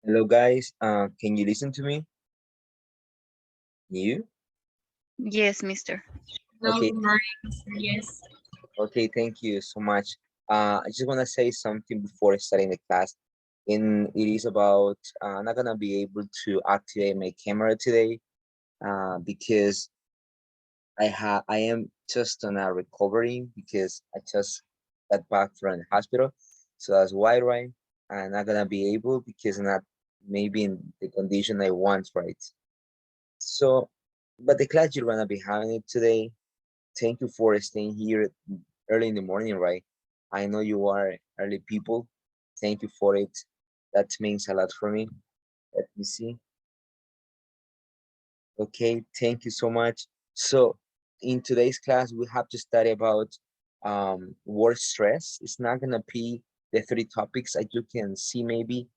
Hello guys, can you listen to me? You? Yes, mister. Hello, Okay, good morning, Mr. Yes. okay, thank you so much. I just want to say something before starting the class. And it is about I'm not gonna be able to activate my camera today because I am just on a recovery because I just got back from the hospital. So that's why, right? I'm not gonna be able because I'm not maybe in the condition I want, right? So, but the class you're gonna be having it today. Thank you for staying here early in the morning, right? I know you are early people. Thank you for it. That means a lot for me. Let me see. Okay, thank you so much. So, in today's class, we have to study about work stress. It's not gonna be the three topics that you can see maybe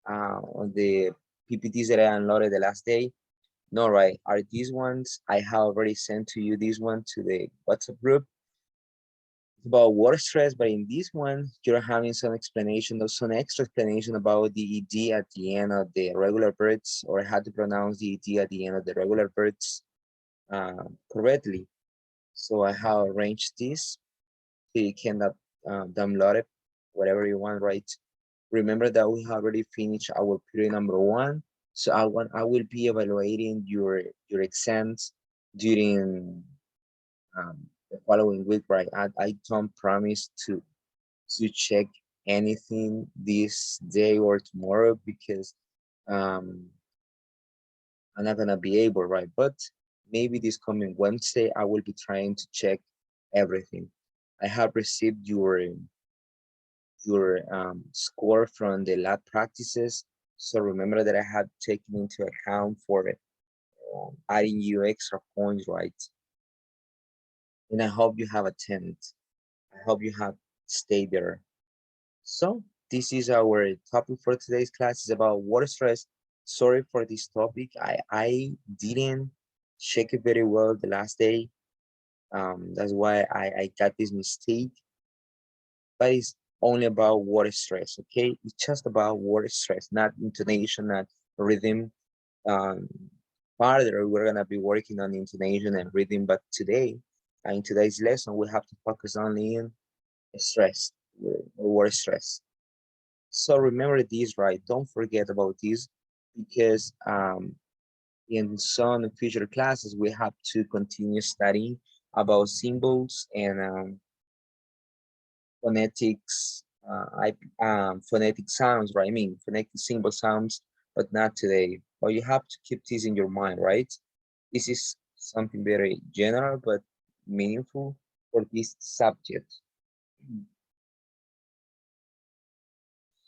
on the PPTs that I unloaded the last day. No, right? Are these ones I have already sent to you? This one to the WhatsApp group. It's about water stress, but in this one, you're having some explanation, there's some extra explanation about the ED at the end of the regular verbs, or how to pronounce the ED at the end of the regular verbs correctly. So I have arranged this so you can download it, whatever you want, right? Remember that we have already finished our period number one. So I will be evaluating your exams during the following week, right? I don't promise to check anything this day or tomorrow because um I'm not gonna be able, right? But maybe this coming Wednesday I will be trying to check everything. I have received your score from the lab practices. So remember that I have taken into account for adding you extra points, right? And I hope you have attended. I hope you have stayed there. So this is our topic for today's class is about water stress. Sorry for this topic. I didn't check it very well the last day. That's why I got this mistake. But it's only about water stress, okay? It's just about water stress, not intonation, not rhythm. Um, Further, we're gonna be working on intonation and rhythm, but today, in today's lesson, we have to focus only in stress, water stress. So remember this, right? Don't forget about this because in some future classes, we have to continue studying about symbols and phonetics, phonetic sounds, right? I mean, phonetic symbol sounds, but not today. But you have to keep this in your mind, right? This is something very general but meaningful for this subject.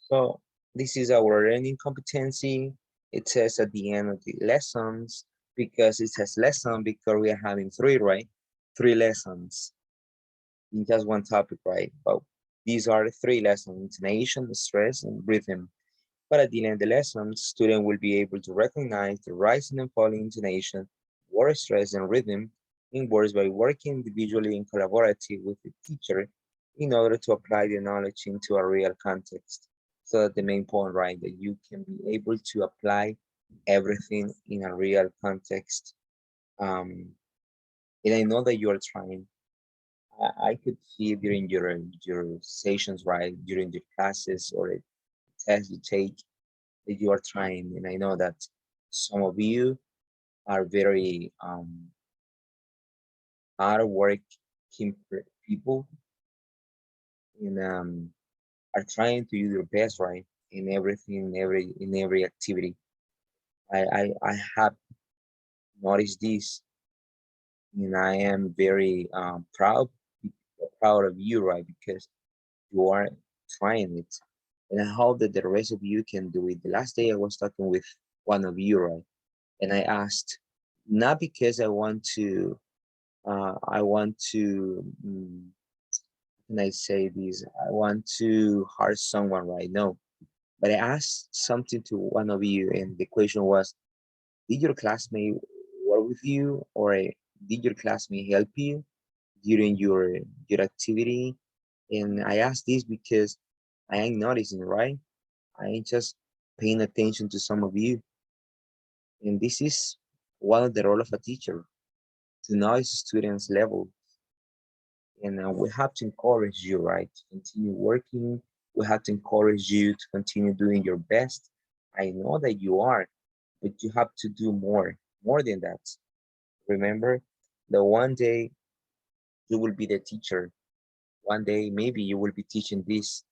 So this is our learning competency. It says at the end of the lessons, because it says lesson because we are having three, right? Three lessons in just one topic, right? But these are the three lessons: intonation, stress, and rhythm. But at the end of the lesson, student will be able to recognize the rising and falling intonation, word stress, and rhythm in words by working individually and collaboratively with the teacher in order to apply the knowledge into a real context. So that the main point, right, that you can be able to apply everything in a real context. Um, and I know that you are trying. I could see during your sessions, right, during your classes or the tests you take that you are trying. And I know that some of you are very hard working people and are trying to do their best, right, in everything, in every activity. I have noticed this, and I am very proud of you, right, because you are trying it. And I hope that the rest of you can do it. The last day I was talking with one of you, right? And I asked, not because I want to, can I say this? I want to hurt someone right now. But I asked something to one of you, and the question was, did your classmate work with you, or did your classmate help you during your activity? And I asked this because I ain't noticing, right? I ain't just paying attention to some of you. And this is one of the role of a teacher, to know his students' level. And we have to encourage you, right? To continue working. We have to encourage you to continue doing your best. I know that you are, but you have to do more than that. Remember that one day you will be the teacher. One day, maybe you will be teaching this,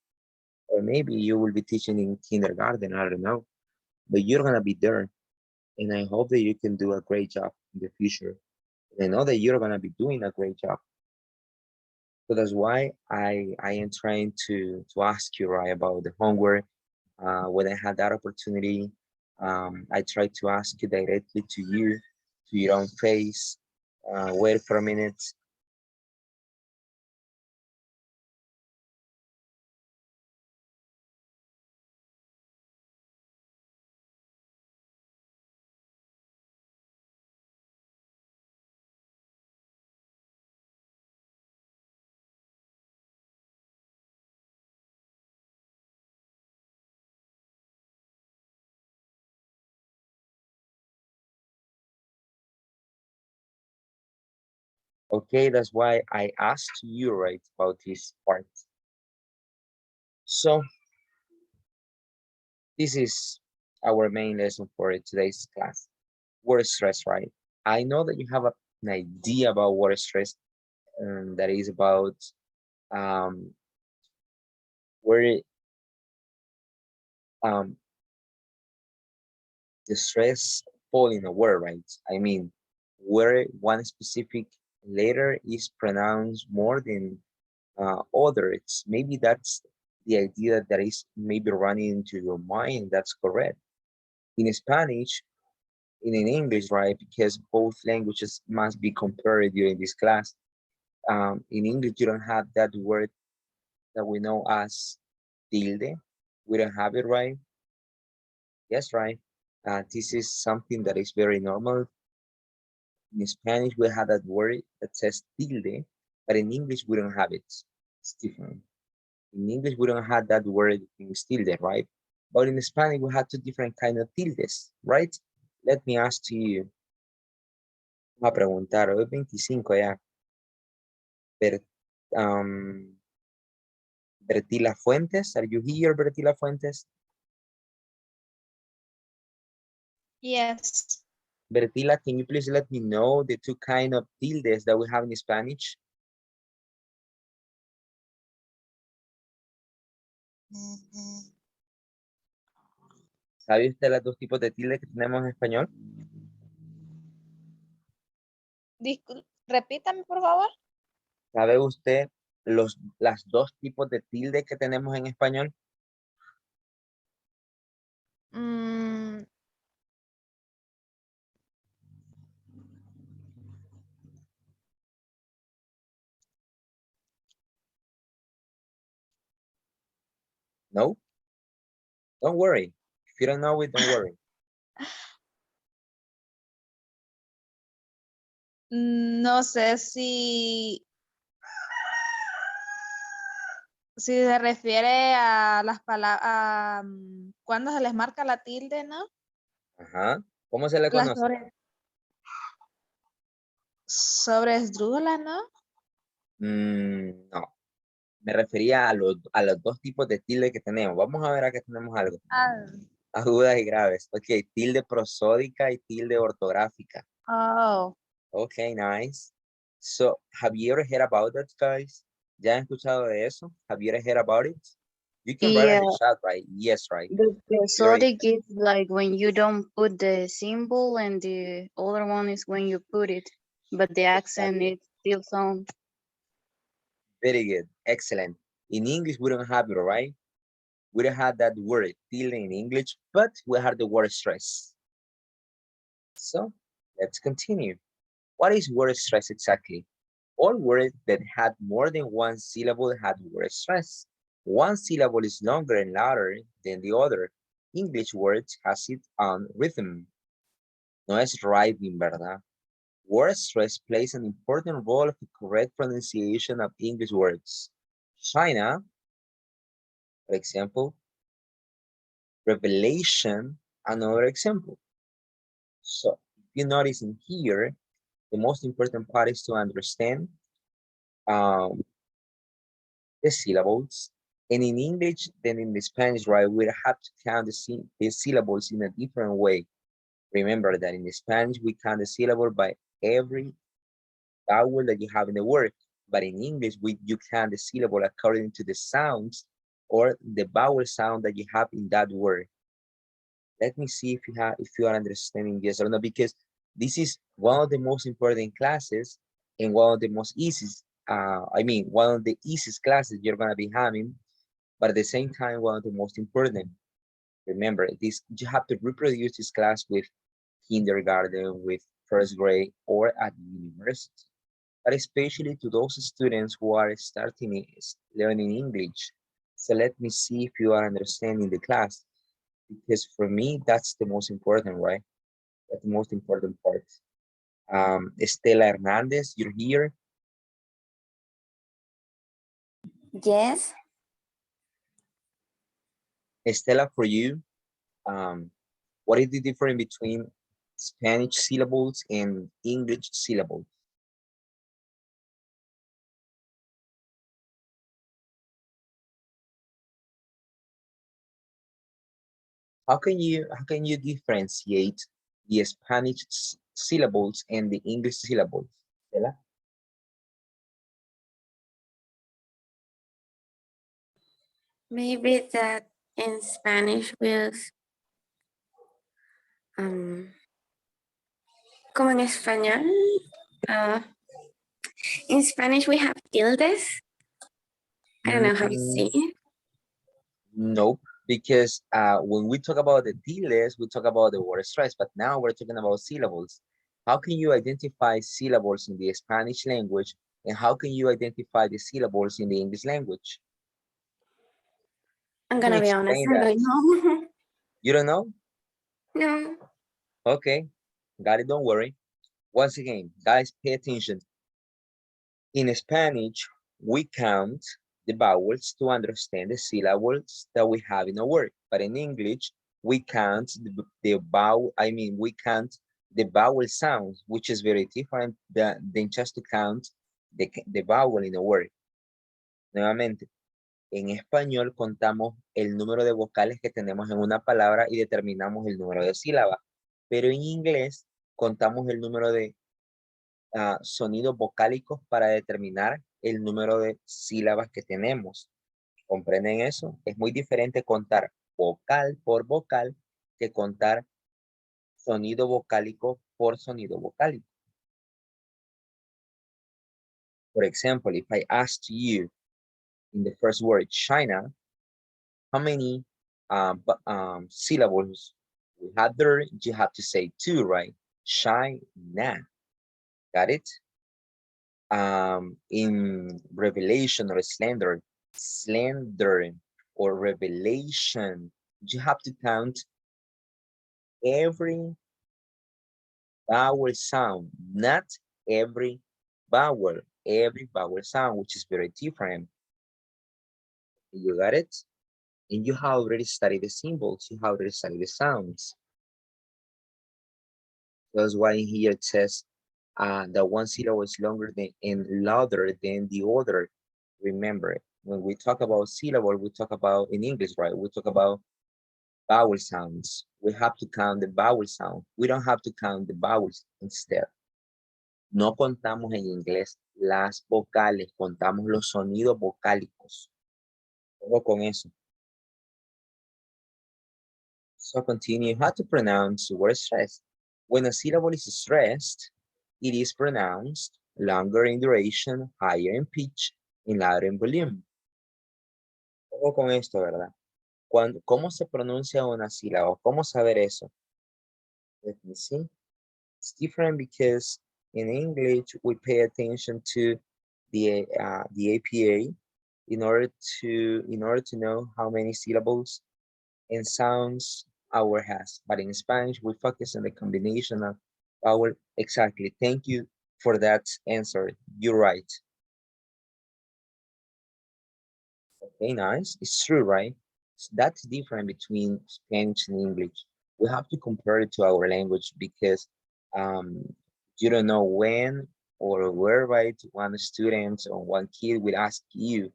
or maybe you will be teaching in kindergarten. I don't know, but you're going to be there. And I hope that you can do a great job in the future. And I know that you're going to be doing a great job. So that's why I am trying to ask you, right, about the homework. When I had that opportunity, I tried to ask you directly to you, to your own face. Wait for a minute. Okay, that's why I asked you, right, about this part. So this is our main lesson for today's class. Word stress, right? I know that you have an idea about word stress, and that is about um, where um, the stress fall in a word, right? I mean, where one specific letter is pronounced more than others. Maybe that's the idea that is maybe running into your mind. That's correct. In Spanish, in English, right? Because both languages must be compared during this class. In English, you don't have that word that we know as tilde. We don't have it, right? Yes, right. This is something that is very normal. In Spanish, we have that word that says tilde, but in English, we don't have it. It's different. In English, we don't have that word in tilde, right? But in Spanish, we have two different kind of tildes, right? Let me ask to you. Vamos a preguntar, hoy es 25 ya. Ber, um, Bertila Fuentes, are you here, Bertila Fuentes? Yes. Bertila, can you please let me know the two kind of tildes that we have in Spanish? ¿Sabe usted los dos tipos de tildes que tenemos en español? Repítame, por favor. ¿Sabe usted las dos tipos de tildes que tenemos en español? Mm, No? Don't worry. If you don't know it, don't worry. no sé si se refiere a las palabras, cuando se les marca la tilde, ¿no? Ajá. ¿Cómo se le Las conoce? sobre esdrújula, ¿no? No. Me refería a los dos tipos de tilde que tenemos. Vamos a ver acá tenemos algo. Ah, Agudas y graves. Ok, tilde prosódica y tilde ortográfica. oh, Okay, nice. So, have you ever heard about that, guys? ¿Ya han escuchado de eso? Have you ever heard about it? You can write in Yeah, the chat, right? Yes, right. the Very, prosodic is like when you don't put the symbol, and the other one is when you put it, but the accent is still sound. very good. Excellent. In English, we don't have it, right? We don't have that word tilde in English, but we have the word stress. So, let's continue. What is word stress exactly? All words that had more than one syllable had word stress. One syllable is longer and louder than the other. English words has its own rhythm. No es rhyming, ¿verdad? Word stress plays an important role in the correct pronunciation of English words. China, for example, revelation, another example. So if you notice in here, the most important part is to understand the syllables. And in English, then in the Spanish, right, we have to count the syllables in a different way. Remember that in the Spanish, we count the syllable by every vowel that you have in the word. But in English, you count the syllable according to the sounds or the vowel sound that you have in that word. Let me see if you are understanding this or not, because this is one of the most important classes and one of the most easiest, one of the easiest classes you're gonna be having, but at the same time, one of the most important. Remember, you have to reproduce this class with kindergarten, with first grade, or at university, but especially to those students who are starting learning English. So let me see if you are understanding the class, because for me, that's the most important, right? That's the most important part. Estela Hernandez, you're here. Yes. Estela, for you, what is the difference between Spanish syllables and English syllables? How can you differentiate the Spanish syllables and the English syllables? Estela? Maybe that in Spanish como en español, in Spanish we have tildes. I don't know how to say it. Nope, because when we talk about the tildes, we talk about the word stress, but now we're talking about syllables. How can you identify syllables in the Spanish language, and how can you identify the syllables in the English language? I'm Can you gonna be honest, explain I that? don't know. You don't know? No. Okay, got it, don't worry. Once again, guys, pay attention. In Spanish, we count the vowels to understand the syllables that we have in a word. But in English, we count we count the vowel sounds, which is very different than just to count the vowel in a word. Nuevamente, en español contamos el número de vocales que tenemos en una palabra y determinamos el número de sílabas. Pero en inglés contamos el número de sonidos vocálicos para determinar el número de sílabas que tenemos. ¿Comprenden eso? Es muy diferente contar vocal por vocal que contar sonido vocálico por sonido vocálico. For example, if I asked you in the first word, China, how many syllables we have there? You have to say two, right? China. Got it? In revelation or slender or revelation, you have to count every vowel sound, not every vowel sound, which is very different. You got it? And you have already studied the symbols, you have already studied the sounds. That's why here it says that one syllable is longer than and louder than the other. Remember, when we talk about syllable, we talk about in English, right? We talk about vowel sounds. We have to count the vowel sound. We don't have to count the vowels instead. No contamos en inglés las vocales, contamos los sonidos vocálicos. Ojo con eso. So continue. How to pronounce the word stressed. When a syllable is stressed, it is pronounced longer in duration, higher in pitch, and louder in volume. Ojo con esto, ¿verdad? ¿Cómo se pronuncia una sílaba? ¿Cómo saber eso? Let me see. It's different because in English, we pay attention to the APA in order to know how many syllables and sounds our word has. But in Spanish, we focus on the combination of vowel. Exactly. Thank you for that answer. You're right. Okay, nice. It's true, right? So that's different between Spanish and English. We have to compare it to our language because um, you don't know when or where, right? One student or one kid will ask you,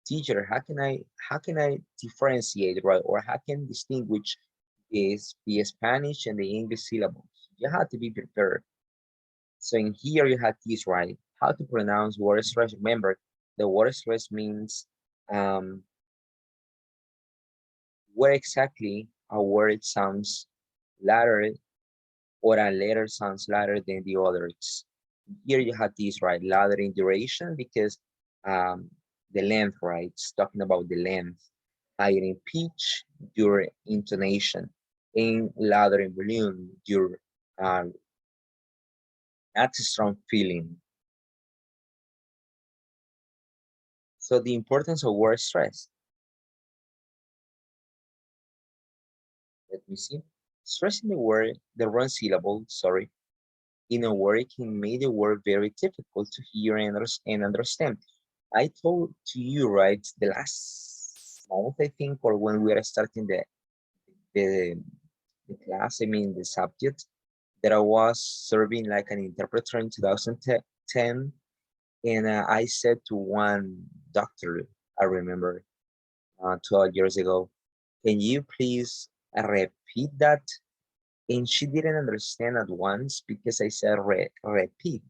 teacher, how can I differentiate, right? Or how can distinguish is the Spanish and the English syllables? You have to be prepared. So in here you have this, right? How to pronounce word stress. Remember, the word stress means where exactly a word sounds louder or a letter sounds louder than the others. Here you have this, right? Louder in duration because um, the length, right? It's talking about the length. Higher in pitch, your intonation. And louder in volume, your uh, that's a strong feeling. So the importance of word stress. Let me see. Stressing the wrong syllable, sorry, in a word can make the word very difficult to hear and understand. I told to you, right, the last month, I think, or when we are starting the, the class, I mean, the subject, that I was serving like an interpreter in 2010. And I said to one doctor, I remember 12 years ago, can you please repeat that? And she didn't understand at once because I said repeat.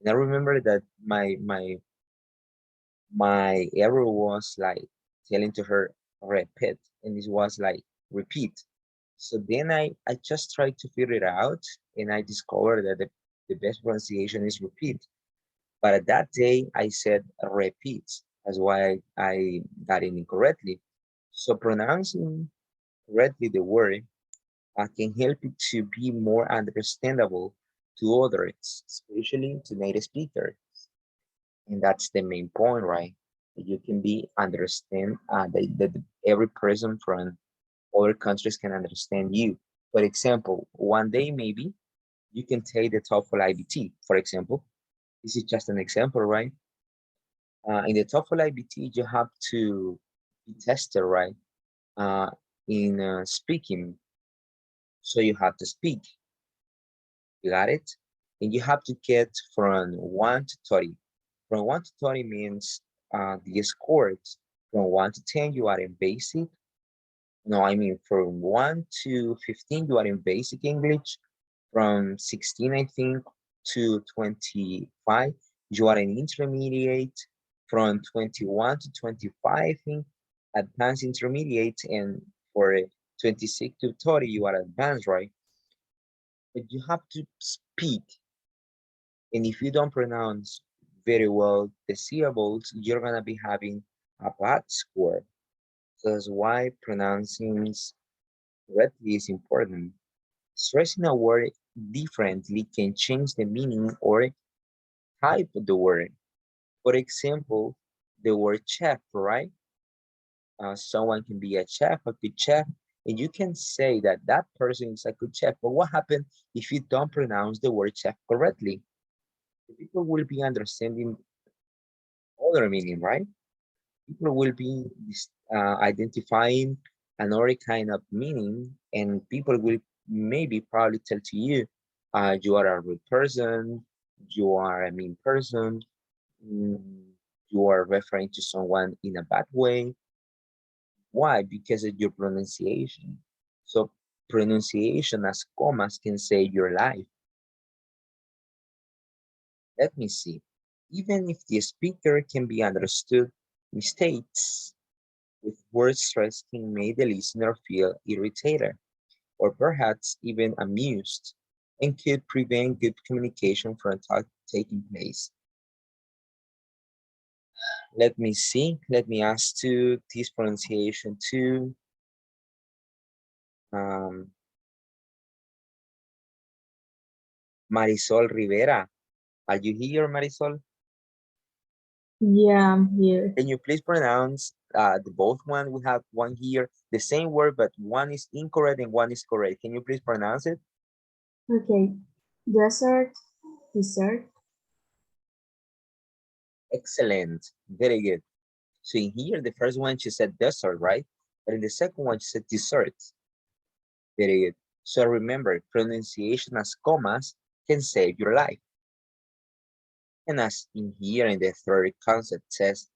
And I remember that my error was like telling to her repeat, and this was like repeat. So then I just tried to figure it out, and I discovered that the best pronunciation is repeat. But at that day I said repeat. That's why I got it incorrectly. So pronouncing correctly the word can help it to be more understandable to others, especially to native speakers. And that's the main point, right? That you can be understand that every person from other countries can understand you. For example, one day maybe you can take the TOEFL IBT, for example. This is just an example, right? In the TOEFL IBT, you have to be tested, right? Uh, in speaking. So you have to speak. You got it? And you have to get from 1 to 30. From 1 to 30 means the scores. From 1 to 10, you are in basic. No, I mean from 1 to 15, you are in basic English. From 16, I think, to 25, you are in intermediate. From 21 to 25, I think, advanced intermediate. And for 26 to 30, you are advanced, right? But you have to speak. And if you don't pronounce very well the syllables, you're gonna be having a bad score. So that's why pronouncing correctly is important. Stressing a word differently can change the meaning or type of the word. For example, the word chef, right? Someone can be a chef, a good chef, and you can say that that person is a good chef. But what happens if you don't pronounce the word chef correctly? The people will be understanding other meaning, right? People will be identifying another kind of meaning, and people will maybe probably tell to you, you are a rude person, you are a mean person, mm, you are referring to someone in a bad way. Why? Because of your pronunciation. So pronunciation as commas can save your life. Let me see. Even if the speaker can be understood, mistakes with word stress can make the listener feel irritated or perhaps even amused and could prevent good communication from taking place. Let me see. Let me ask to this pronunciation too. Um, Marisol Rivera. Are you here, Marisol? Yeah, I'm here. Can you please pronounce the both one? We have one here, the same word, but one is incorrect and one is correct. Can you please pronounce it? Okay. Desert, dessert. Excellent. Very good. So in here, the first one, she said desert, right? But in the second one, you said dessert. Very good. So remember, pronunciation as commas can save your life. And as in here in the third concept says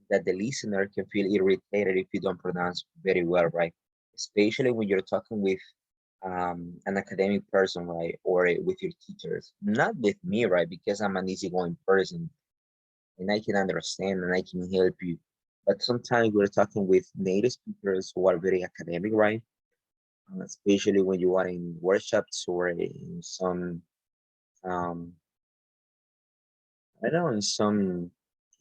that the listener can feel irritated if you don't pronounce very well, right? Especially when you're talking with an academic person, right? Or with your teachers, not with me, right? Because I'm an easygoing person and I can understand and I can help you. But sometimes we're talking with native speakers who are very academic, right? Especially when you are in workshops or in some, I don't know, in some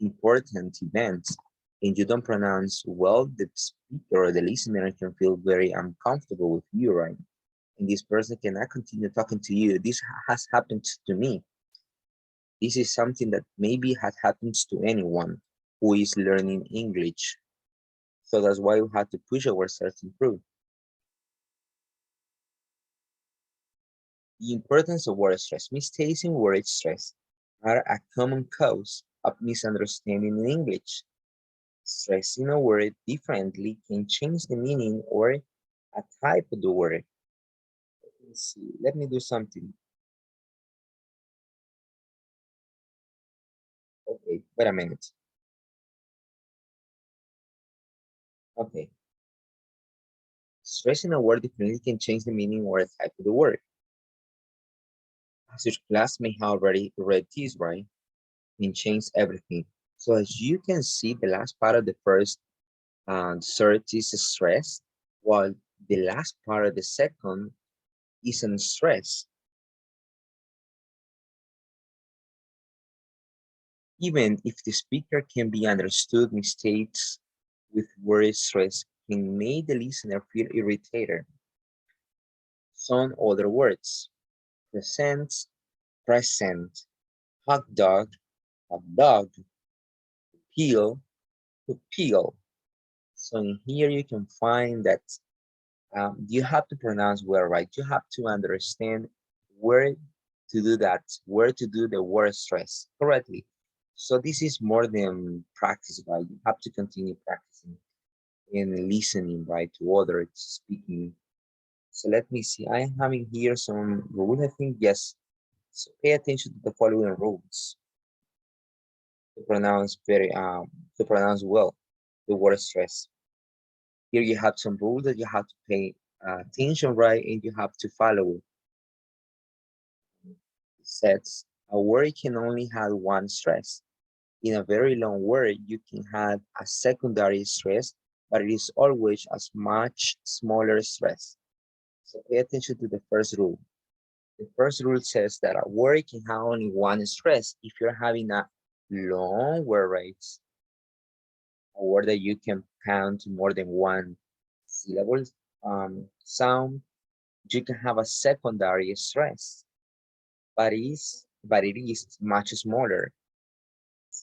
important events, and you don't pronounce well, the speaker or the listener can feel very uncomfortable with you, right? And this person cannot continue talking to you. This has happened to me. This is something that maybe has happened to anyone who is learning English. So that's why we have to push ourselves to improve. The importance of word stress. Mistakes in word stress are a common cause of misunderstanding in English. Stressing a word differently can change the meaning or a type of the word. Let me see. Let me do something. Okay, wait a minute. Okay. Stressing a word differently can change the meaning or a type of the word. As your class may have already read this, right? Can change everything. So as you can see, the last part of the first search is stress, while the last part of the second isn't stress. Even if the speaker can be understood, mistakes with word stress can make the listener feel irritated. Some other words: present, present, hot dog, peel, to peel. So in here you can find that you have to pronounce well, right? You have to understand where to do that, where to do the word stress correctly. So this is more than practice, right? You have to continue practicing and listening, right, to others speaking. So let me see. I am having here some rules. I think yes. So pay attention to the following rules to pronounce well the word stress. Here you have some rules that you have to pay attention, right, and you have to follow it. It says a word can only have one stress. In a very long word, you can have a secondary stress, but it is always a much smaller stress. So pay attention to the first rule. The first rule says that a word can have only one stress. If you're having a long word, right, a word that you can count more than one syllable sound, you can have a secondary stress, but it is much smaller.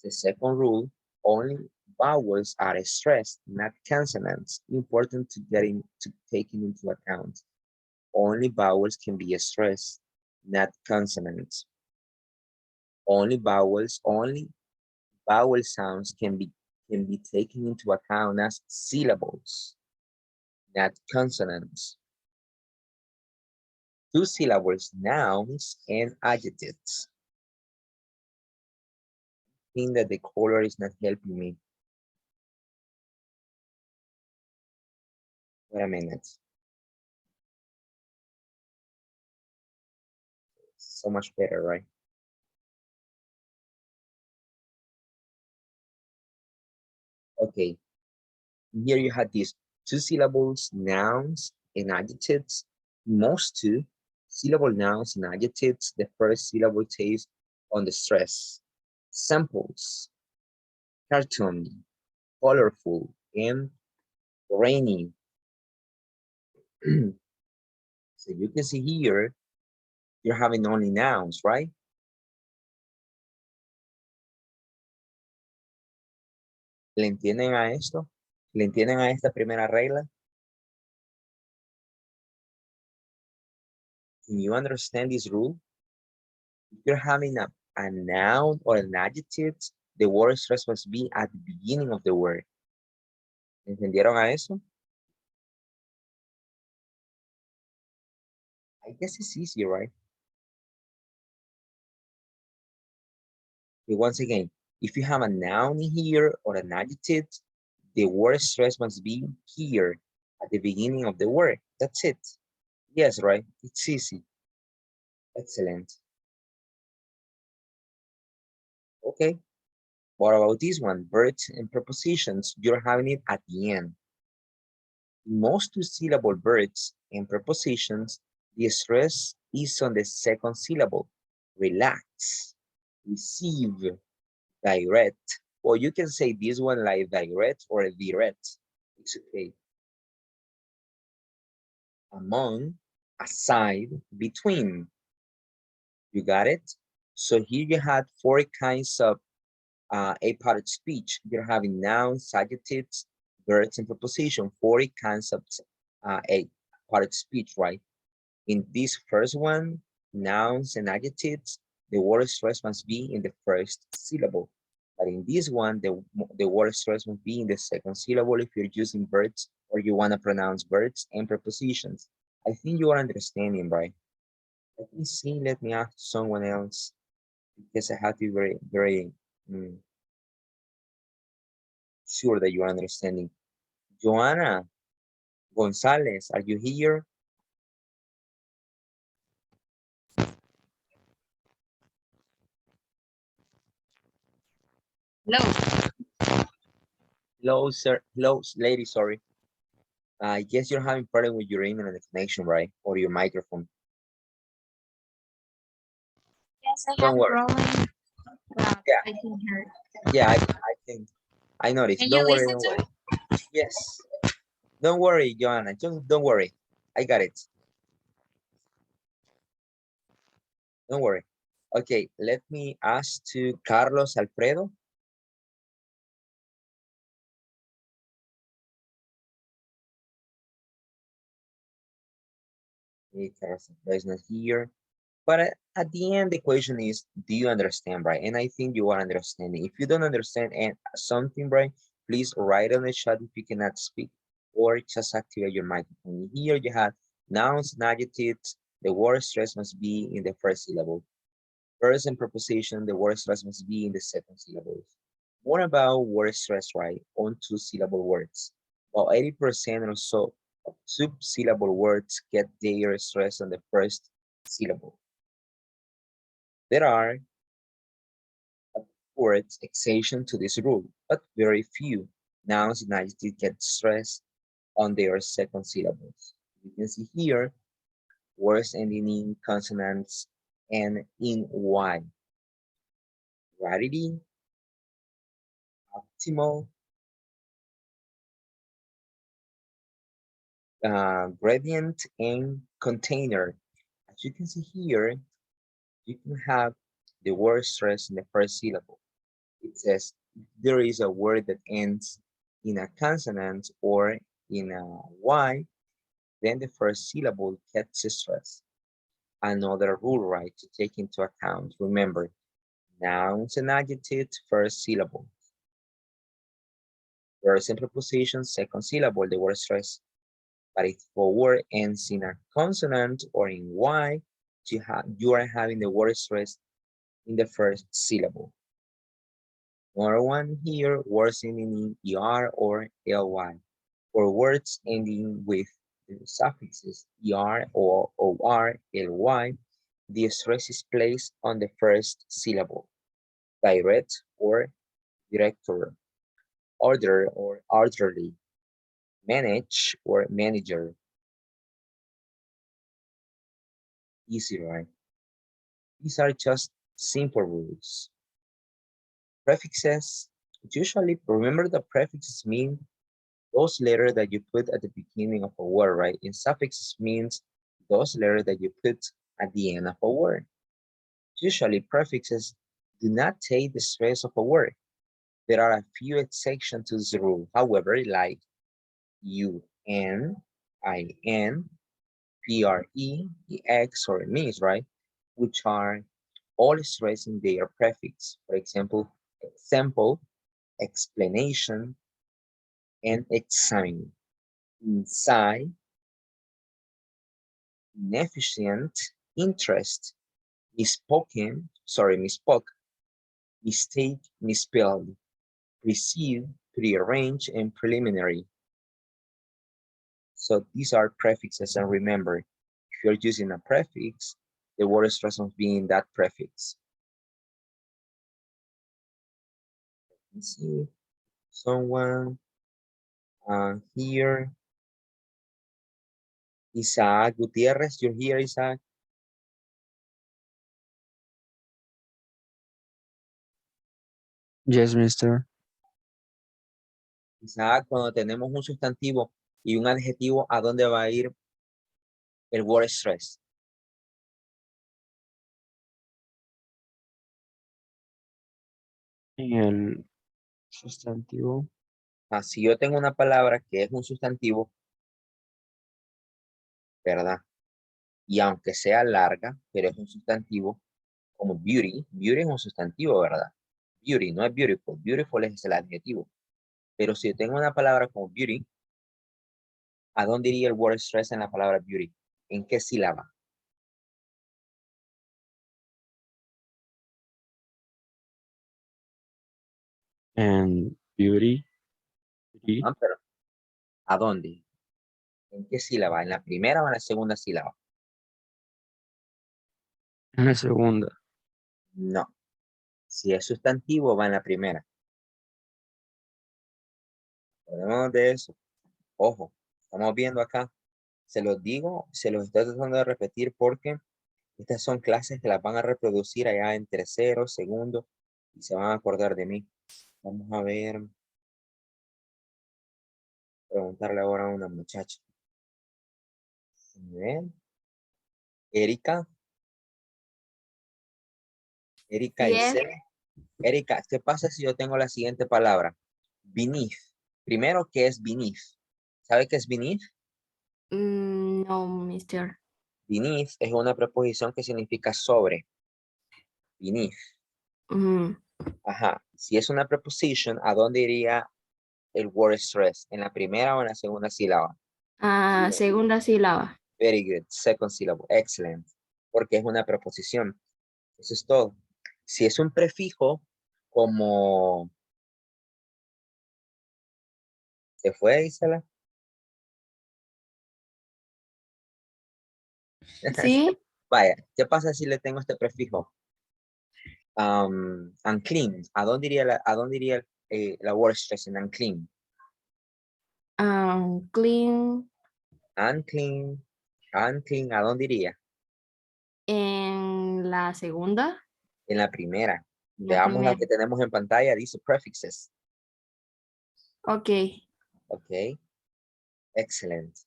The second rule, only vowels are stressed, not consonants. Important to taking into account. Only vowels can be stressed, not consonants. Only vowel sounds can be taken into account as syllables, not consonants. Two syllables, nouns and adjectives. I think that the color is not helping me. Wait a minute. So much better, right? Okay. Here you had these two syllables, nouns and adjectives. Most two syllable nouns and adjectives, the first syllable takes on the stress. Samples, cartoon, colorful, and rainy. So you can see here, you're having only nouns, right? ¿Le entienden a esto? ¿Le entienden a esta primera regla? Can you understand this rule? If you're having a noun or an adjective, the word stress must be at the beginning of the word. ¿Entendieron a eso? I guess it's easy, right? Okay, once again, if you have a noun here or an adjective, the word stress must be here at the beginning of the word. That's it. Yes, right? It's easy. Excellent. Okay. What about this one? Verbs and prepositions. You're having it at the end. Most two-syllable verbs and prepositions, the stress is on the second syllable. Relax, receive, direct. Or you can say this one like direct or direct. It's okay. Among, aside, between. You got it? So here you had 4 kinds of a part of speech. You're having nouns, adjectives, verbs, and preposition. 40 concepts, a part of speech, right? In this first one, nouns and adjectives, the word stress must be in the first syllable. But in this one, the word stress must be in the second syllable if you're using verbs or you want to pronounce verbs and prepositions. I think you are understanding, right? Let me see, let me ask someone else because I have to be very sure that you are understanding. Joanna Gonzalez, are you here? Hello. Hello, sir. Hello, lady, sorry. I guess you're having problem with your internet connection, right? Or your microphone. Yes, I Don't have a worry. problem. Yeah. I can hear. Yeah, I think I noticed. Can you Don't worry, listen don't to worry. me? Yes. Don't worry, Joanna. Just don't worry. I got it. Don't worry. Okay, let me ask to Carlos Alfredo. Okay, Carlos Alfredo is not here. But at the end, the question is, do you understand, right? And I think you are understanding. If you don't understand something, right, please write on the chat if you cannot speak or just activate your microphone. Here you have nouns and adjectives. The word stress must be in the first syllable. Verbs and preposition, the word stress must be in the second syllable. What about word stress, right, on two-syllable words? About 80% or so of two-syllable words get their stress on the first syllable. There are, of course, exceptions to this rule, but very few nouns and adjectives get stressed on their second syllables. You can see here words ending in consonants and in Y. Rarity, optimal, gradient, and container. As you can see here, you can have the word stress in the first syllable. It says there is a word that ends in a consonant or in a Y, then the first syllable gets stress. Another rule, right, to take into account. Remember, nouns and adjectives, first syllable. Verbs and prepositions, second syllable, the word stress. But if a word ends in a consonant or in Y, you are having the word stress in the first syllable. Another one here, words ending in ER or LY. For words ending with the suffixes ER or OR, LY, the stress is placed on the first syllable. Direct or director, order or orderly, manage or manager. Easy, right? These are just simple rules. Prefixes, usually remember the prefixes mean those letters that you put at the beginning of a word, right? And suffixes means those letters that you put at the end of a word. Usually prefixes do not take the stress of a word. There are a few exceptions to this rule. However, like UN, IN, PRE, EX, or MEs, right? Which are all stressing their prefix. For example, explanation, and examine. Inside, inefficient, interest, misspoken, sorry, misspoke, mistake, misspelled, precede, prearrange, and preliminary. So these are prefixes, and remember, if you're using a prefix, the word stress must be in that prefix. Let's see, someone here. Isaac Gutierrez, you're here, Isaac. Yes, mister. Isaac, cuando tenemos un sustantivo y un adjetivo, ¿a dónde va a ir el word stress? En el sustantivo. Si yo tengo una palabra que es un sustantivo, ¿verdad? Y aunque sea larga, pero es un sustantivo, como beauty, beauty es un sustantivo, ¿verdad? Beauty, no es beautiful, beautiful es el adjetivo. Pero si yo tengo una palabra como beauty, ¿a dónde iría el word stress en la palabra beauty? ¿En qué sílaba? En beauty. Beauty. Ah, pero ¿a dónde? ¿En qué sílaba? ¿En la primera o en la segunda sílaba? En la segunda. No. Si es sustantivo, va en la primera. Acordémonos de eso. Ojo, estamos viendo acá. Se los digo, se los estoy tratando de repetir porque estas son clases que las van a reproducir allá en tercero, segundo, y se van a acordar de mí. Vamos a ver. Preguntarle ahora a una muchacha. ¿Ven? Erika. Erika Yes. Isela. Erika, ¿qué pasa si yo tengo la siguiente palabra? Beneath. Primero, ¿qué es beneath? ¿Sabe qué es beneath? No, mister. Beneath es una preposición que significa sobre. Beneath. Mm, Ajá. Si es una preposition, ¿a dónde iría el word stress? ¿En la primera o en la segunda sílaba? segunda sílaba. Very good. Second syllable. Excellent. Porque es una preposición. Eso es todo. Si es un prefijo, como... ¿Se fue, Isela? Sí. Vaya, ¿qué pasa si le tengo este prefijo? Unclean. ¿A dónde iría la word stress en unclean? Clean Unclean. Unclean, ¿a dónde iría? en la segunda. En la primera. La Veamos la primera. que tenemos en pantalla, dice prefixes. Ok. Ok, excelente.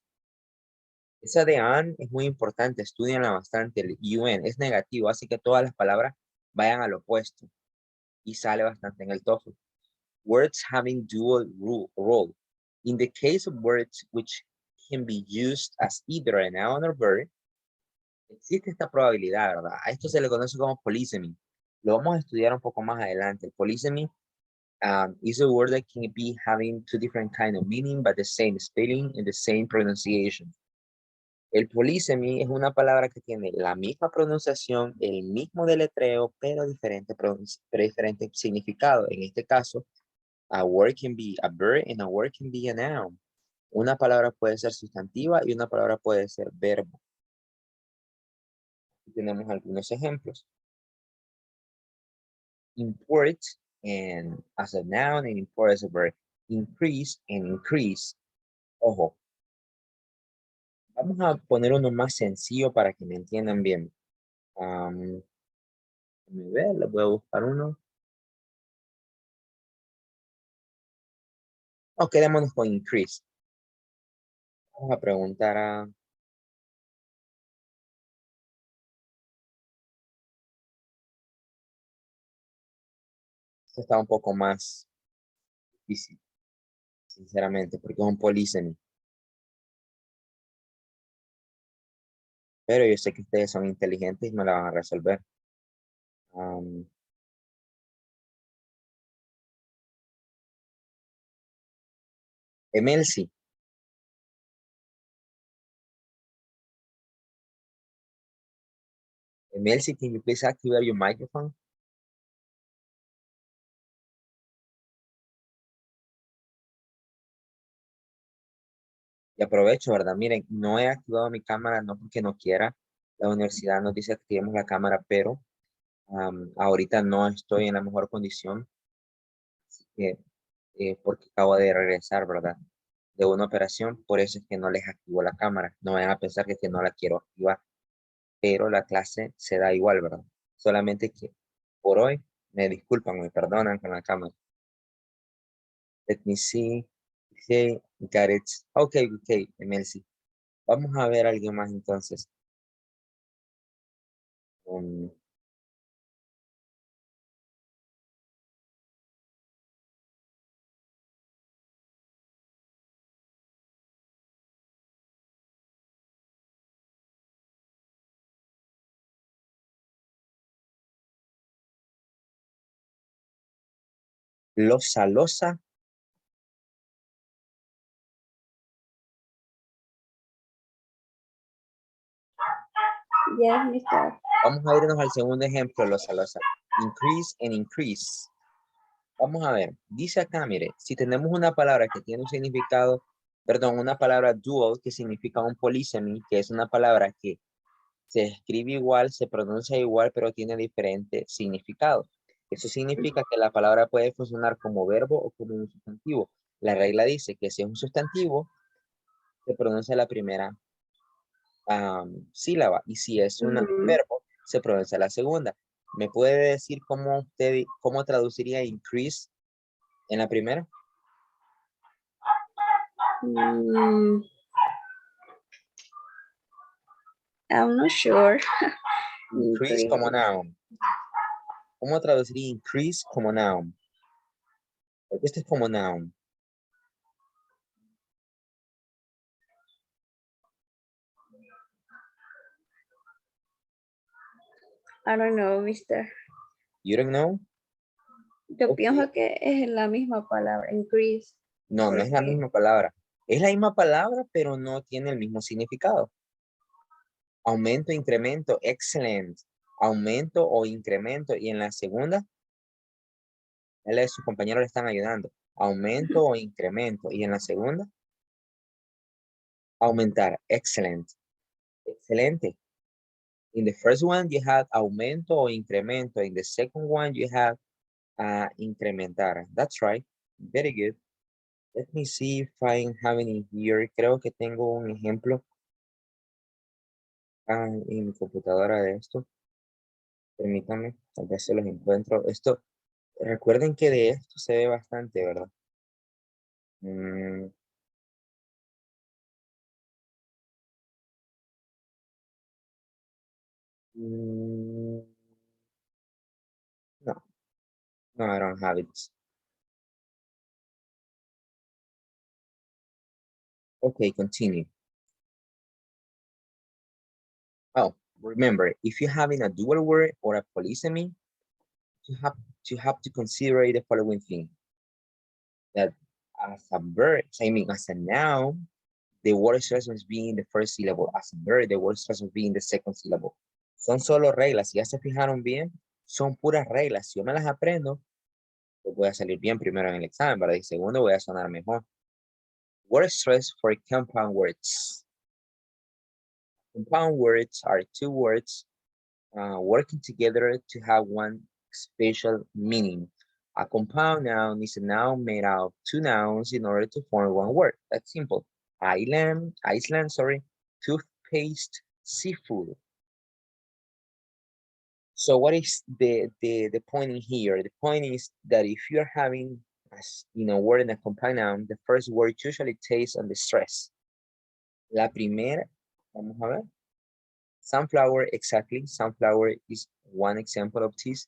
Esa de an es muy importante, estudianla bastante. El un es negativo, así que todas las palabras vayan al opuesto. Y sale bastante en el TOEFL. Words having dual role. In the case of words which can be used as either a noun or verb, existe esta probabilidad, ¿verdad? A esto se le conoce como polysemy. Lo vamos a estudiar un poco más adelante. El polysemy is a word that can be having two different kind of meaning, but the same spelling and the same pronunciation. El polysemy es una palabra que tiene la misma pronunciación, el mismo deletreo, pero diferente significado. En este caso, a word can be a verb and a word can be a noun. Una palabra puede ser sustantiva y una palabra puede ser verbo. Aquí tenemos algunos ejemplos. Import and as a noun and import as a verb. Increase and increase. Ojo. Vamos a poner uno más sencillo para que me entiendan bien. Déjenme ver, les voy a buscar uno. O quedémonos con increase. Vamos a preguntar a... Esto está un poco más difícil, sinceramente, porque es un polysemy. Pero yo sé que ustedes son inteligentes y me la van a resolver. Emelsi. Melcy, can you please activate your microphone? Y aprovecho, ¿verdad? Miren, no he activado mi cámara, no porque no quiera. La universidad nos dice que activemos la cámara, pero ahorita no estoy en la mejor condición. Así que, porque acabo de regresar, ¿verdad? De una operación, por eso es que no les activo la cámara. No vayan a pensar que no la quiero activar, pero la clase se da igual, ¿verdad? Solamente que por hoy me disculpan, me perdonan con la cámara. Let me see. Okay, got it. Okay, Melcy. Vamos a ver a alguien más entonces. Um, Losa. Yes, mister. Vamos a irnos al segundo ejemplo, losa. Increase and increase. Vamos a ver, dice acá, mire, si tenemos una palabra que tiene un significado, perdón, una palabra dual que significa un polysemy, que es una palabra que se escribe igual, se pronuncia igual, pero tiene diferente significado. Eso significa que la palabra puede funcionar como verbo o como un sustantivo. La regla dice que si es un sustantivo, se pronuncia la primera sílaba, y si es un verbo, se pronuncia la segunda. ¿Me puede decir cómo traduciría increase en la primera? I'm not sure. Increase como noun. ¿Cómo traduciría increase como noun? Porque este es como noun. I don't know, mister. You don't know? Yo Ok. pienso que es la misma palabra, increase. No, no es la Porque- misma palabra. Es la misma palabra, pero no tiene el mismo significado. Aumento, incremento, excellent. Aumento o incremento. Y en la segunda, él y sus compañeros le están ayudando. Aumento o incremento. Y en la segunda, aumentar. Excellent. Excelente. In the first one, you have aumento o incremento. In the second one, you have incrementar. That's right. Very good. Let me see if I have any here. Creo que tengo un ejemplo en mi computadora de esto. Permítanme, tal vez se los encuentro. Esto, recuerden que de esto se ve bastante, ¿verdad? Mm, mm, no, no, I don't have it. Okay, continue. Oh, remember, if you're having a dual word or a polysemy, you have to consider the following thing. That as a verb, as a noun, the word stress must be in the first syllable. As a verb, the word stress must be in the second syllable. Son solo reglas. Si ya se fijaron bien, son puras reglas. Si yo me las aprendo, pues voy a salir bien primero en el examen, ¿verdad? Y segundo, voy a sonar mejor. Word stress for compound words. Compound words are two words working together to have one special meaning. A compound noun is a noun made out of two nouns in order to form one word. That's simple. Iceland, toothpaste, seafood. So what is the point in here? The point is that if you're having word in a compound noun, the first word usually takes on the stress. La primera, vamos a ver. Sunflower, exactly. Sunflower is one example of this.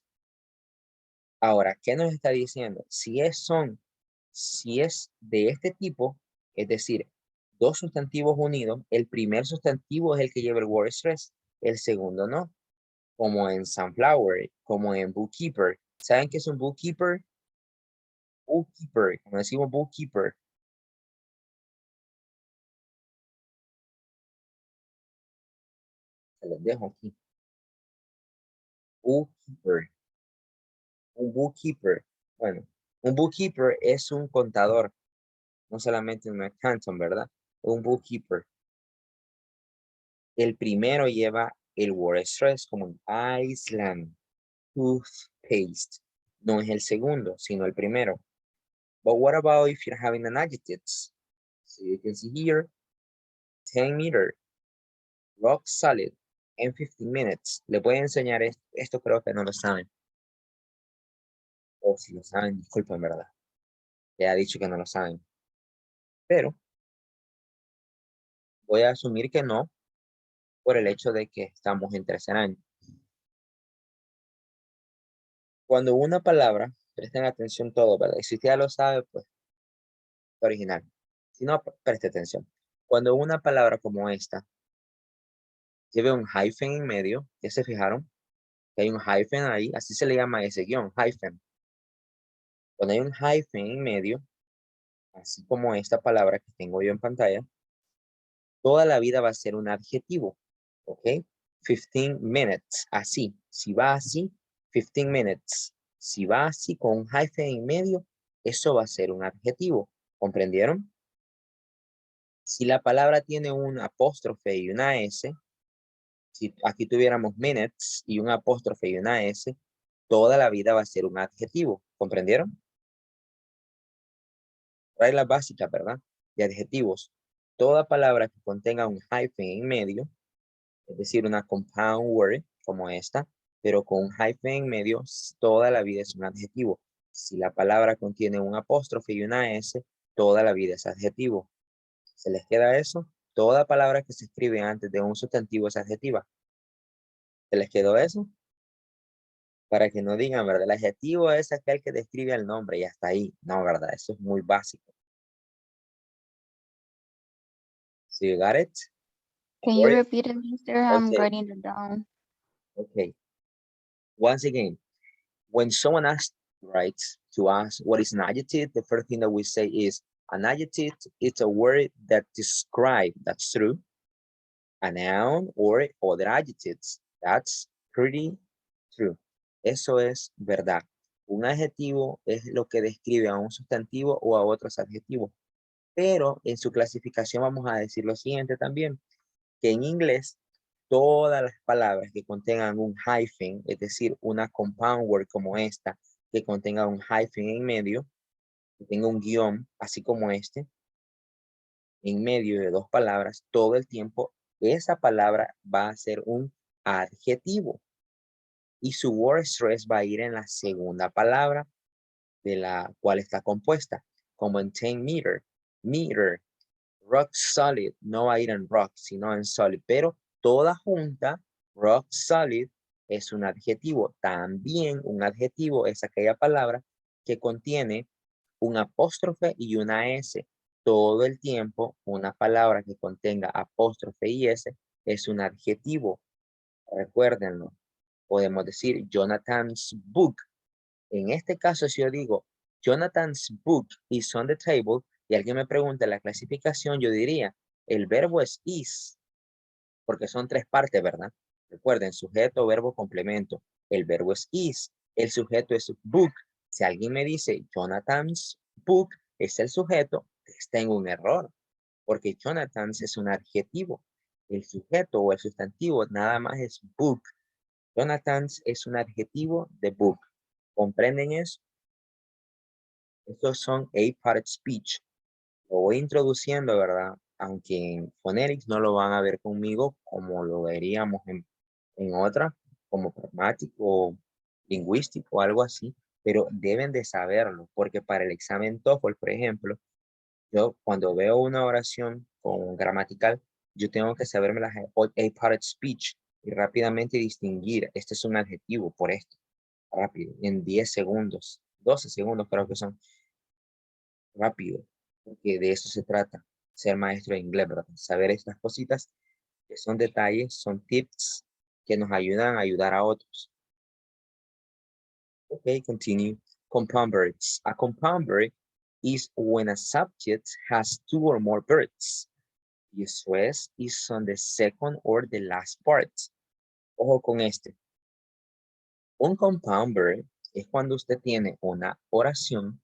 Ahora, ¿qué nos está diciendo? Si es de este tipo, es decir, dos sustantivos unidos, el primer sustantivo es el que lleva el word stress, el segundo no. Como en sunflower, como en bookkeeper. ¿Saben qué es un bookkeeper? Bookkeeper, como decimos bookkeeper. Se los dejo aquí. Bookkeeper. Un bookkeeper. Bueno, un bookkeeper es un contador. No solamente un accountant, ¿verdad? Un bookkeeper. El primero lleva el word stress como en Iceland. Toothpaste. No es el segundo, sino el primero. But what about if you're having an adjective? So you can see here, 10 meter, rock solid, en 15 minutes. Le voy a enseñar esto. Esto creo que no lo saben. O si lo saben, disculpen, ¿verdad? Ya ha dicho que no lo saben. Pero voy a asumir que no por el hecho de que estamos en tercer año. Cuando una palabra, presten atención todo, ¿verdad? Y si usted ya lo sabe, pues, original. Si no, preste atención. Cuando una palabra como esta lleve un hyphen en medio, ¿ya se fijaron? Que hay un hyphen ahí, así se le llama ese guión, hyphen. Cuando hay un hyphen en medio, así como esta palabra que tengo yo en pantalla, toda la vida va a ser un adjetivo, ¿ok? 15 minutes, así. Si va así, 15 minutes. Si va así con un hyphen en medio, eso va a ser un adjetivo. ¿Comprendieron? Si la palabra tiene un apóstrofe y una S, si aquí tuviéramos minutes y un apóstrofe y una S, toda la vida va a ser un adjetivo. ¿Comprendieron? Reglas básicas, ¿verdad? De adjetivos. Toda palabra que contenga un hyphen en medio, es decir, una compound word como esta, pero con un hyphen en medio, toda la vida es un adjetivo. Si la palabra contiene un apóstrofe y una S, toda la vida es adjetivo. ¿Se les queda eso? Toda palabra que se escribe antes de un sustantivo es adjetiva. ¿Se les quedó eso? Para que no digan, ¿verdad? El adjetivo es aquel que describe el nombre y hasta ahí. No, ¿verdad? Eso es muy básico. So you got it? Can you Or- repeat it, mister? I'm Okay. writing it down. Okay. Once again, when someone asks, right, to us what is an adjective, the first thing that we say is an adjective. It's a word that describes, that's true, a noun or other adjectives. That's pretty true. Eso es verdad. Un adjetivo es lo que describe a un sustantivo o a otros adjetivos. Pero en su clasificación vamos a decir lo siguiente también, que en inglés todas las palabras que contengan un hyphen, es decir, una compound word como esta, que contenga un hyphen en medio, que tenga un guión, así como este, en medio de dos palabras, todo el tiempo, esa palabra va a ser un adjetivo. Y su word stress va a ir en la segunda palabra de la cual está compuesta, como en 10 meter, meter, rock solid, no va a ir en rock, sino en solid, pero toda junta, rock solid es un adjetivo. También un adjetivo es aquella palabra que contiene un apóstrofe y una S. Todo el tiempo, una palabra que contenga apóstrofe y S es un adjetivo. Recuérdenlo. Podemos decir Jonathan's book. En este caso, si yo digo Jonathan's book is on the table y alguien me pregunta la clasificación, yo diría el verbo es is, porque son tres partes, ¿verdad? Recuerden, sujeto, verbo, complemento. El verbo es is, el sujeto es book. Si alguien me dice Jonathan's book es el sujeto, está en un error, porque Jonathan's es un adjetivo. El sujeto o el sustantivo nada más es book. Jonathan's es un adjetivo de book. ¿Comprenden eso? Estos son A-part speech. Lo voy introduciendo, ¿verdad? Aunque en Phonetics no lo van a ver conmigo como lo veríamos en otra, como pragmático, lingüístico, algo así, pero deben de saberlo, porque para el examen TOEFL, por ejemplo, yo cuando veo una oración con gramatical, yo tengo que saberme las A-part speech y rápidamente distinguir, este es un adjetivo por esto, rápido, en 10 segundos, 12 segundos creo que son, rápido, porque de eso se trata, ser maestro de inglés, ¿verdad? Saber estas cositas que son detalles, son tips que nos ayudan a ayudar a otros. Okay, continue. Compound verbs. A compound verb is when a subject has two or more verbs. The stress is on the second or the last part. Ojo con este. Un compound verb es cuando usted tiene una oración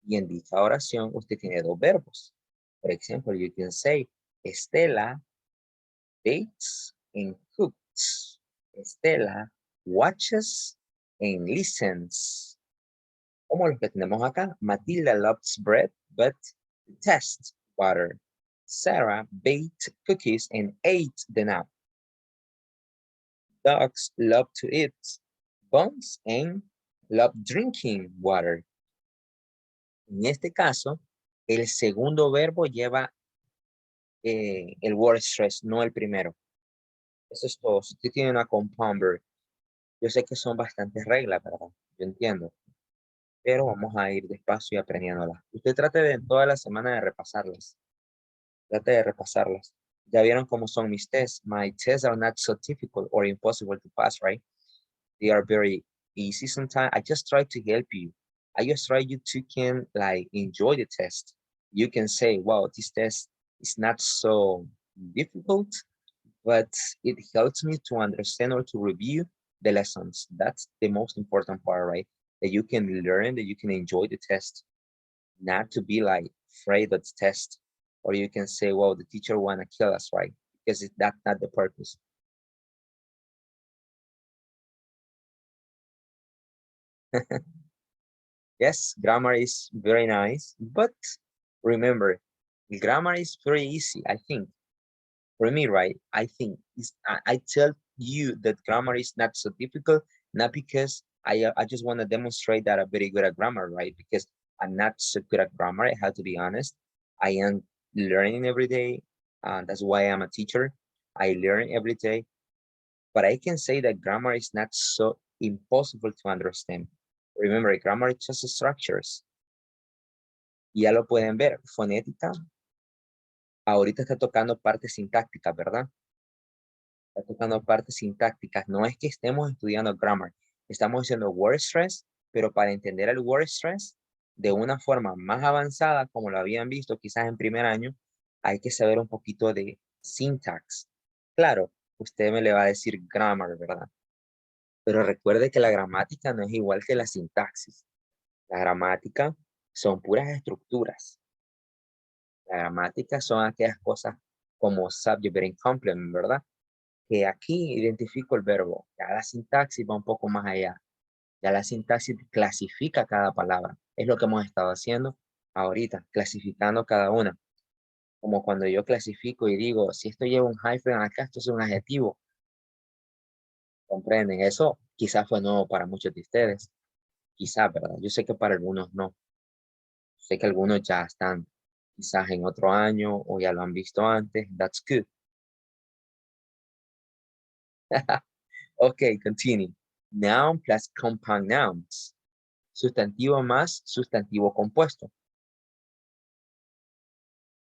y en dicha oración usted tiene dos verbos. For example, you can say, Estela dates and cooks. Estela watches and listens. Como los que tenemos acá. Matilda loves bread, but detests water. Sarah baked cookies and ate them up. Dogs love to eat buns and love drinking water. En este caso, el segundo verbo lleva el word stress, no el primero. Eso es todo. Si usted tiene una compound verb, yo sé que son bastantes reglas, ¿verdad? Yo entiendo. Pero vamos a ir despacio y aprendiéndolas. Usted trate de toda la semana de repasarlas. Trate de repasarlas. Ya vieron cómo son mis tests. My tests are not so difficult or impossible to pass, right? They are very easy sometimes. I just try to help you. I just try you to can like enjoy the test. You can say, wow, this test is not so difficult, but it helps me to understand or to review the lessons. That's the most important part, right? That you can learn, that you can enjoy the test, not to be like afraid of the test. Or you can say, well, the teacher wanna kill us, right? Because that's not the purpose. Yes, grammar is very nice, but remember, grammar is very easy, I think. For me, right, I think I tell you that grammar is not so difficult, not because I just want to demonstrate that I'm very good at grammar, right? Because I'm not so good at grammar, I have to be honest. I am learning every day. That's why I'm a teacher. I learn every day. But I can say that grammar is not so impossible to understand. Remember, grammar is just structures. Ya lo pueden ver, fonética. Ahorita está tocando partes sintácticas, ¿verdad? Está tocando partes sintácticas. No es que estemos estudiando grammar. Estamos haciendo word stress, pero para entender el word stress de una forma más avanzada, como lo habían visto quizás en primer año, hay que saber un poquito de syntax. Claro, usted me le va a decir grammar, ¿verdad? Pero recuerde que la gramática no es igual que la sintaxis. La gramática son puras estructuras. La gramática son aquellas cosas como subject, verb, complement, ¿verdad? Que aquí identifico el verbo. Ya la sintaxis va un poco más allá. Ya la sintaxis clasifica cada palabra. Es lo que hemos estado haciendo ahorita, clasificando cada una. Como cuando yo clasifico y digo, si esto lleva un hyphen acá, esto es un adjetivo. ¿Comprenden? Eso quizás fue nuevo para muchos de ustedes. Quizás, ¿verdad? Yo sé que para algunos no. Sé que algunos ya están quizás en otro año o ya lo han visto antes. That's good. Okay, continue. Noun plus compound nouns. Sustantivo más sustantivo compuesto.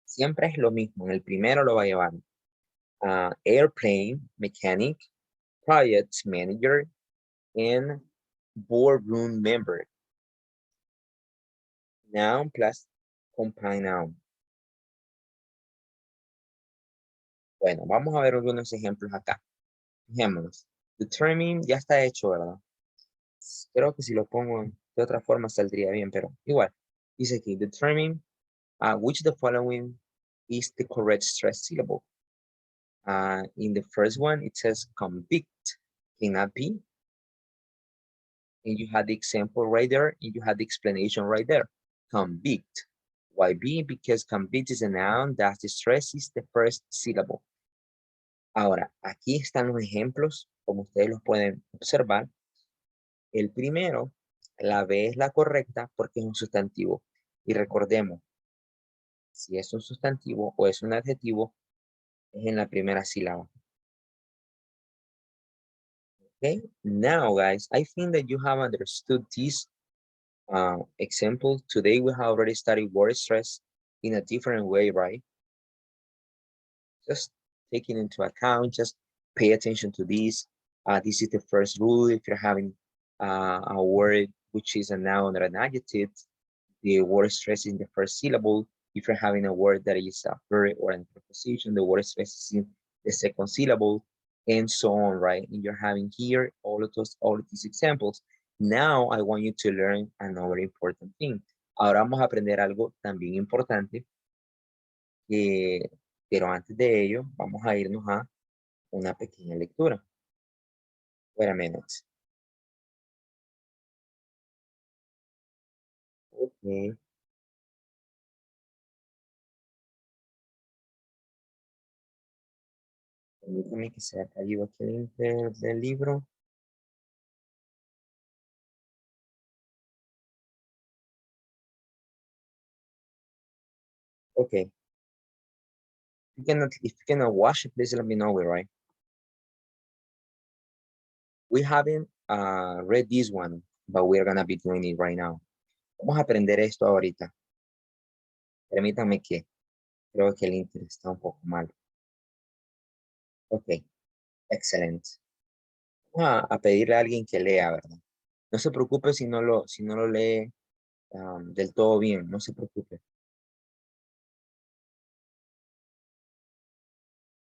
Siempre es lo mismo. En el primero lo va a llevar airplane, mechanic, project manager, and boardroom member. Noun plus compound noun. Bueno, vamos a ver algunos ejemplos acá. Fijémonos. Determine ya está hecho, ¿verdad? Creo que si lo pongo de otra forma saldría bien, pero igual. Dice aquí, determine which the following is the correct stress syllable. In the first one, it says convict. Cannot be. And you had the example right there, and you had the explanation right there. Convict. Why be? Because convict is a noun that the stress is the first syllable. Ahora, aquí están los ejemplos, como ustedes los pueden observar. El primero, la B es la correcta porque es un sustantivo. Y recordemos, si es un sustantivo o es un adjetivo, es en la primera sílaba. Okay, now guys, I think that you have understood this example. Today we have already studied word stress in a different way, right? Just taking into account, just pay attention to this. This is the first rule. If you're having a word which is a noun or an adjective, the word stress is in the first syllable. If you're having a word that is a verb or a preposition, the word stress is in the second syllable. and so on, right? And you're having here all of these examples. Now I want you to learn another important thing. Ahora vamos a aprender algo también importante, pero antes de ello vamos a irnos a una pequeña lectura. Wait a minute. Okay. Permítame que se ha caído aquí el link del libro. Okay. If you cannot watch it, please let me know, right? We haven't read this one, but we're gonna be doing it right now. Vamos a aprender esto ahorita. Permítanme que creo que el internet está un poco mal. Ok, excelente. Vamos a pedirle a alguien que lea, ¿verdad? No se preocupe si no lo lee del todo bien, no se preocupe.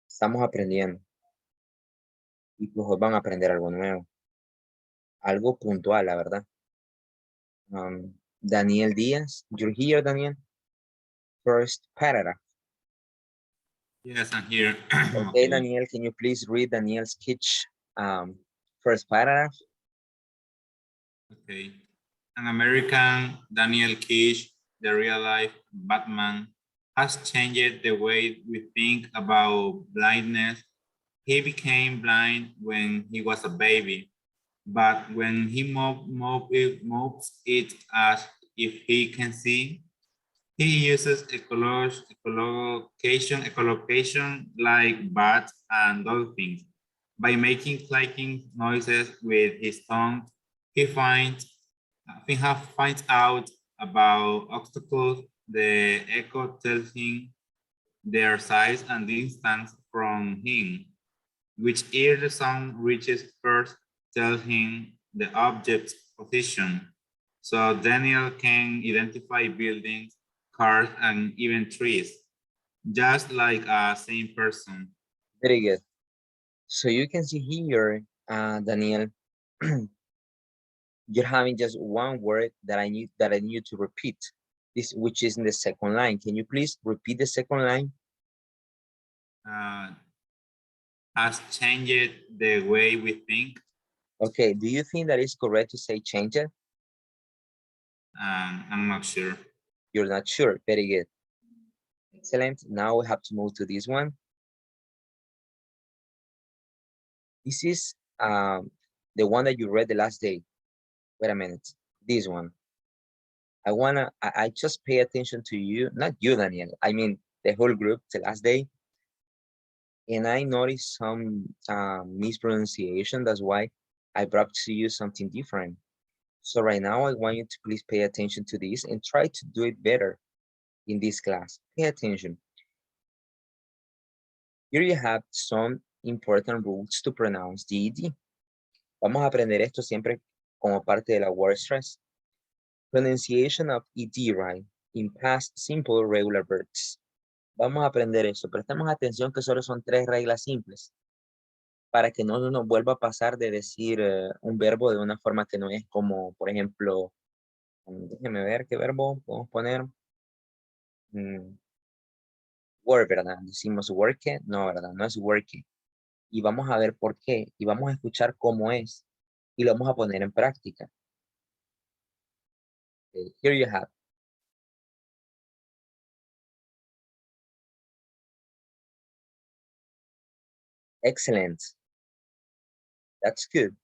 Estamos aprendiendo. Y pues hoy van a aprender algo nuevo. Algo puntual, la verdad. Daniel Díaz, you're here, Daniel? First paragraph. Yes, I'm here. Okay, Daniel, can you please read Daniel's sketch first paragraph? Okay. An American, Daniel Kish, the real-life Batman, has changed the way we think about blindness. He became blind when he was a baby, but when he moves it as if he can see, he uses echolocation like bats and dolphins. By making clicking noises with his tongue, he finds out about obstacles. The echo tells him their size and distance from him. Which ear the sound reaches first tells him the object's position. So Daniel can identify buildings, cars, and even trees, just like a same person. Very good. So you can see here, Daniel, you're having just one word that I need to repeat. This, which is in the second line. Can you please repeat the second line? Has changed the way we think. Okay, do you think that it's correct to say change it? I'm not sure. You're not sure, very good. Excellent, now we have to move to this one. This is the one that you read the last day. Wait a minute, this one. I just pay attention to you, not you, Daniel, I mean the whole group the last day. And I noticed some mispronunciation, that's why I brought to you something different. So right now I want you to please pay attention to this and try to do it better in this class. Pay attention. Here you have some important rules to pronounce the ED. Vamos a aprender esto siempre como parte de la word stress. Pronunciation of ED, right? In past simple regular verbs. Vamos a aprender eso. Prestemos atención que solo son 3 reglas simples. Para que no nos vuelva a pasar de decir un verbo de una forma que no es, como, por ejemplo, déjenme ver qué verbo podemos poner. Work, ¿verdad? Decimos work, no, ¿verdad? No es work. Y vamos a ver por qué. Y vamos a escuchar cómo es. Y lo vamos a poner en práctica. Okay, here you have. Excellent. That's good.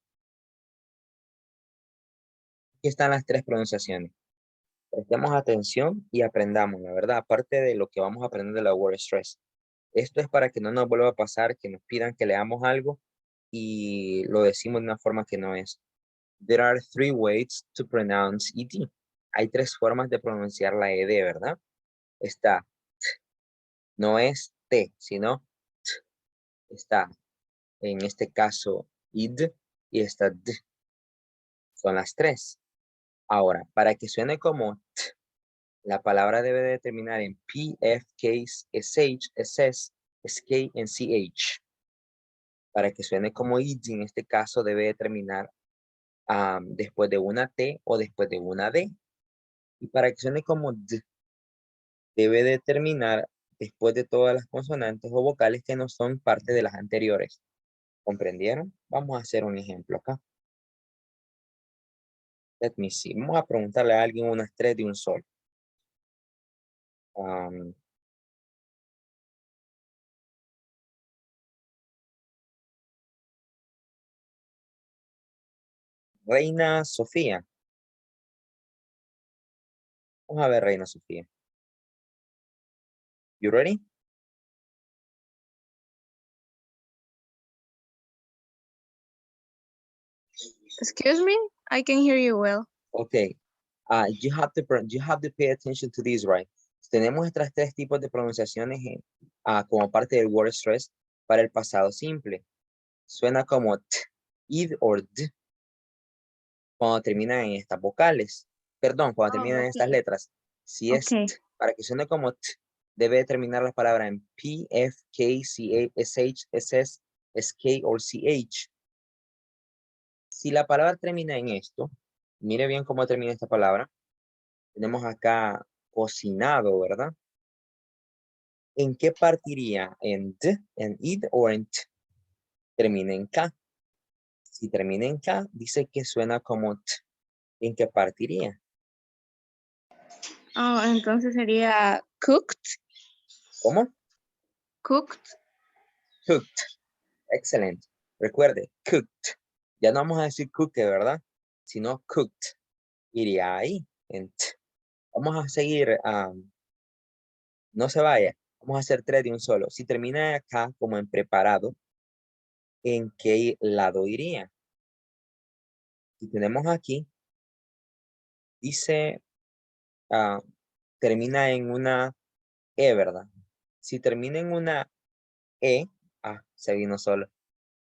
Aquí están las 3 pronunciaciones. Prestemos atención y aprendamos, la verdad, aparte de lo que vamos a aprender de la word stress. Esto es para que no nos vuelva a pasar que nos pidan que leamos algo y lo decimos de una forma que no es. There are 3 ways to pronounce ED. Hay 3 formas de pronunciar la ED, ¿verdad? Está t, no es T, sino t. Está, en este caso, id y está d. Son las 3. Ahora, para que suene como t, la palabra debe de terminar en P, F, K, SH, SS, SK, and CH. Para que suene como id, en este caso debe de terminar después de una T o después de una D. Y para que suene como D, debe de terminar después de todas las consonantes o vocales que no son parte de las anteriores. ¿Comprendieron? Vamos a hacer un ejemplo acá. Let me see. Vamos a preguntarle a alguien unas 3 de un solo. Reina Sofía. Vamos a ver, Reina Sofía. You ready? Excuse me, I can hear you well. Okay. You have to pay attention to this, right? Tenemos estas 3 tipos de pronunciaciones como parte del word stress para el pasado simple. Suena como t, id or d cuando terminan en estas vocales. Perdón, cuando terminan en estas letras. Si es Okay. t, para que suene como t, debe terminar la palabra en P, F, K, C, A, S, H, S, S, S, K o C, H. Si la palabra termina en esto, mire bien cómo termina esta palabra. Tenemos acá cocinado, ¿verdad? ¿En qué partiría? ¿En d, en id o en t? Termina en k. Si termina en k, dice que suena como t. ¿En qué partiría? Oh, entonces sería cooked. ¿Cómo? Cooked. Cooked. Excelente. Recuerde, cooked. Ya no vamos a decir cookie, ¿verdad? Sino cooked. Iría ahí, en t. Vamos a seguir. No se vaya. Vamos a hacer 3 de un solo. Si termina acá como en preparado, ¿en qué lado iría? Si tenemos aquí, dice, termina en una E, ¿verdad? Si termina en una E, se vino solo.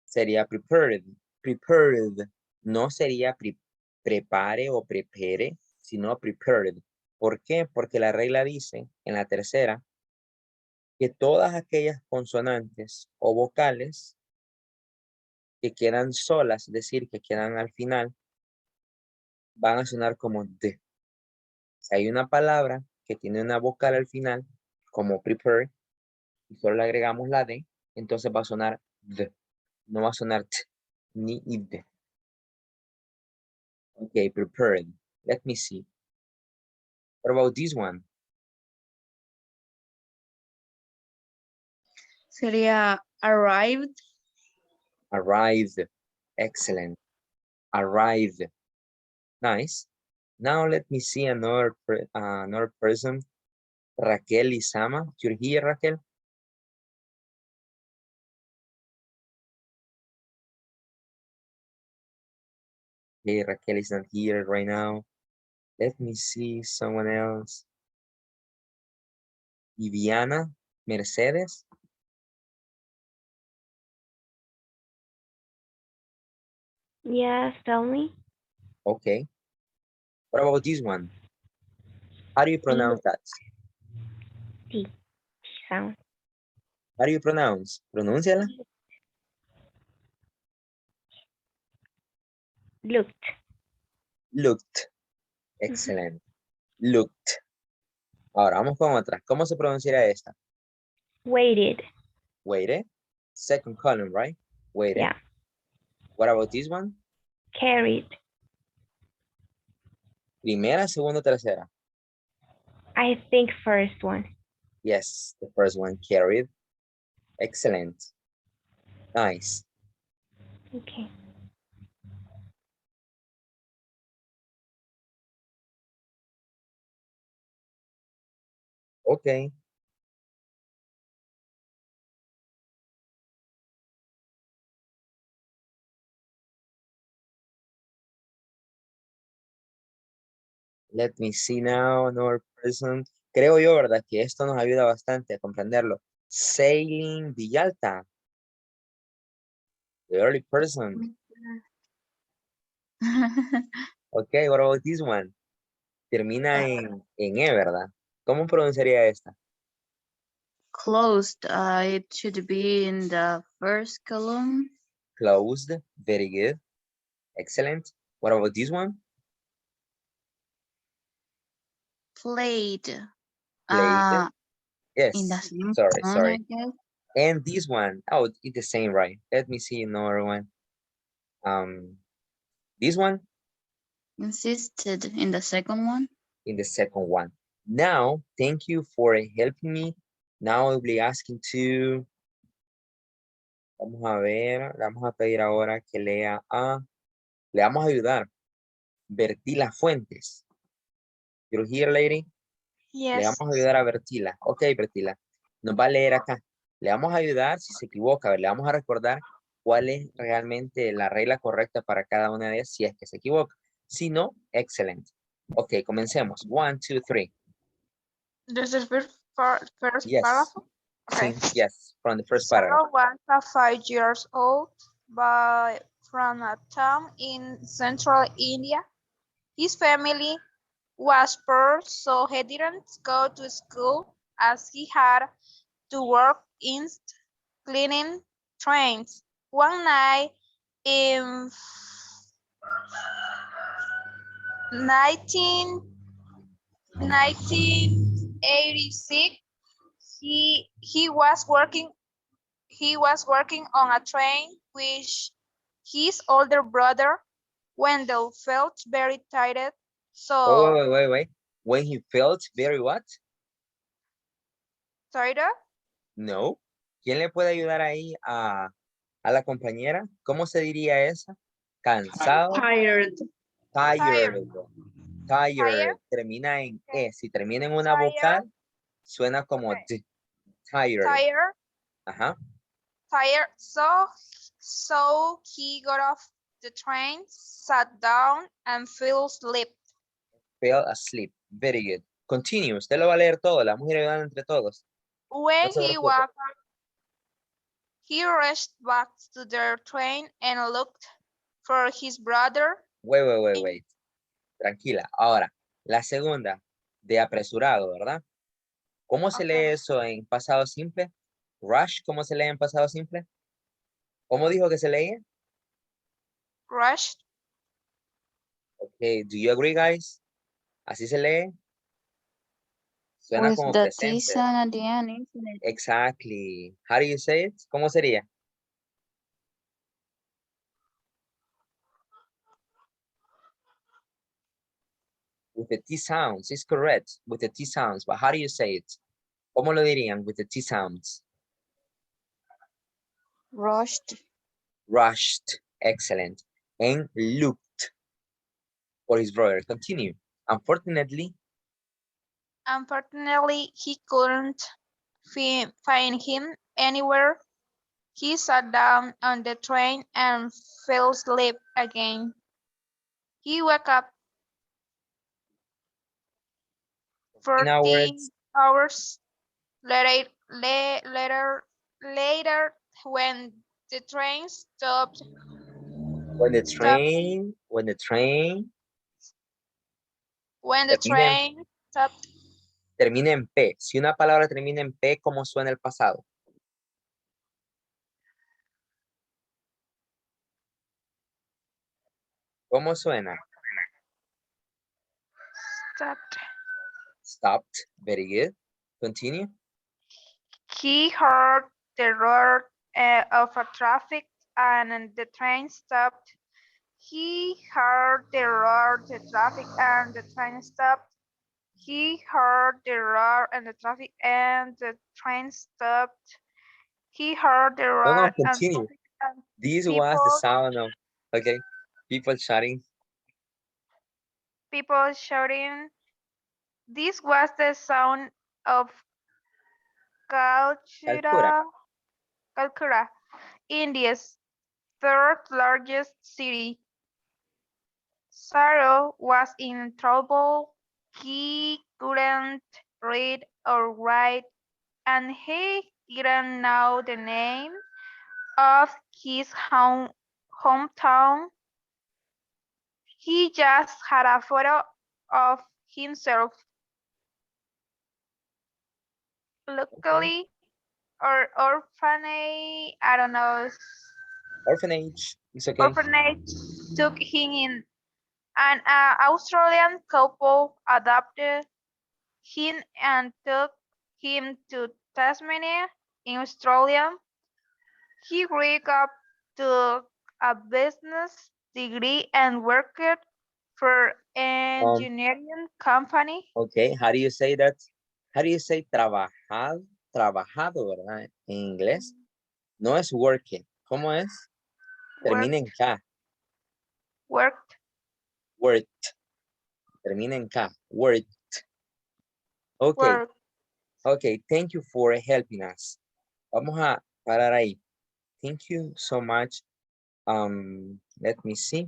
Sería prepared. Prepared. No sería prepare o prepare, sino prepared. ¿Por qué? Porque la regla dice, en la tercera, que todas aquellas consonantes o vocales que quedan solas, es decir, que quedan al final, van a sonar como D. Si hay una palabra que tiene una vocal al final, como prepare, y solo le agregamos la D, entonces va a sonar D. No va a sonar T, ni ID. Okay, prepared. Let me see. What about this one? Sería arrived. Arrived. Excellent. Arrived. Nice. Now let me see another person. Raquel Isama. You're here, Raquel? Okay, Raquel is not here right now. Let me see someone else. Viviana Mercedes. Yes, tell me. Okay. What about this one? How do you pronounce that? T sound. How do you pronounce? Pronúnciala. Looked. Looked. Excellent. Looked. Ahora vamos con otra. ¿Cómo se pronunciaría esta? Waited. Waited. Second column, right? Waited. Yeah. What about this one? Carried. Primera, segunda, tercera. I think first one. Yes, the first one, carried. Excellent. Nice. Okay. Okay. Let me see now, another person. Creo yo, ¿verdad? Que esto nos ayuda bastante a comprenderlo. Sailing Villalta. The early person. Okay, what about this one? Termina en E, ¿verdad? ¿Cómo pronunciaría esta? Closed. It should be in the first column. Closed. Very good. Excellent. What about this one? Played. Played. In the Yes. same Sorry, font, sorry. I guess. And this one, oh, it's the same, right? Let me see another one. This one Insisted in the second one. in the second one. Now, thank you for helping me. Now I'll be asking to, vamos a ver, le vamos a pedir ahora que lea le vamos a ayudar. Bertila Fuentes. You're here, lady. Le Yes. vamos a ayudar a Bertila. Ok, Bertila. Nos va a leer acá. Le vamos a ayudar si se equivoca. A ver, le vamos a recordar cuál es realmente la regla correcta para cada una de ellas si es que se equivoca. Si no, excelente. Ok, comencemos. 1, 2, 3. This is first Yes. paragraph. Okay. Yes, from the first paragraph. Sarah was 5 years old, but from a town in central India. His family was poor, so he didn't go to school as he had to work in cleaning trains. One night in 1986, he was working on a train which his older brother Wendell felt very tired. So Wait. When he felt very what? tired. No. ¿Quién le puede ayudar ahí a la compañera? ¿Cómo se diría esa? Cansado. Tired. Tired. Tired. Termina en Okay. E. Si termina en una Tired. vocal, suena como Okay. D. Tired. Tired. Ajá. Tired. So he got off the train, sat down, and fell asleep. Fell asleep. Very good. Continue. Usted lo va a leer todo. La vamos a ir ayudando entre todos. When No se he preocupe. woke up, he rushed back to their train and looked for his brother. Wait. Tranquila. Ahora, la segunda, de apresurado, ¿verdad? ¿Cómo se lee Okay. eso en pasado simple? Rush, ¿cómo se lee en pasado simple? ¿Cómo dijo que se leía? Rushed. Okay, do you agree, guys? ¿Así se lee? Suena With como the presente. T sound at the end, isn't it? Exactly. How do you say it? ¿Cómo sería? With the T sounds, it's correct. With the T sounds, but how do you say it? ¿Cómo lo dirían with the T sounds? Rushed. Rushed. Excellent. And looked for his brother. Continue. Unfortunately, He couldn't find him anywhere. He sat down on the train and fell asleep again. He woke up 14 hours later when the train stopped. when the train Stopped. termina en P. Si una palabra termina en P, ¿cómo suena el pasado? ¿Cómo suena? Stopped. Very good. Continue. He heard the roar of a traffic and the train stopped. He heard the roar of the traffic and the train stopped. He heard the roar and the traffic and the train stopped. He heard the roar No, and continue. traffic and This was the sound of, okay, people shouting. people shouting. This was the sound of Calcutta, India's third largest city. Saro was in trouble. He couldn't read or write, and he didn't know the name of his hometown. He just had a photo of himself. Luckily, or orphanage, I don't know, Orphanage, it's okay. orphanage took him in. An Australian couple adopted him and took him to Tasmania in Australia. He grew up to a business degree and worked for engineering company. Okay, how do you say that? How do you say trabajado? Trabajado, ¿verdad? En inglés. No es working. ¿Cómo es? Termina en K. Worked. Worked. Termina en K. Worked. Okay. Worked. Okay, thank you for helping us. Vamos a parar ahí. Thank you so much. Let me see.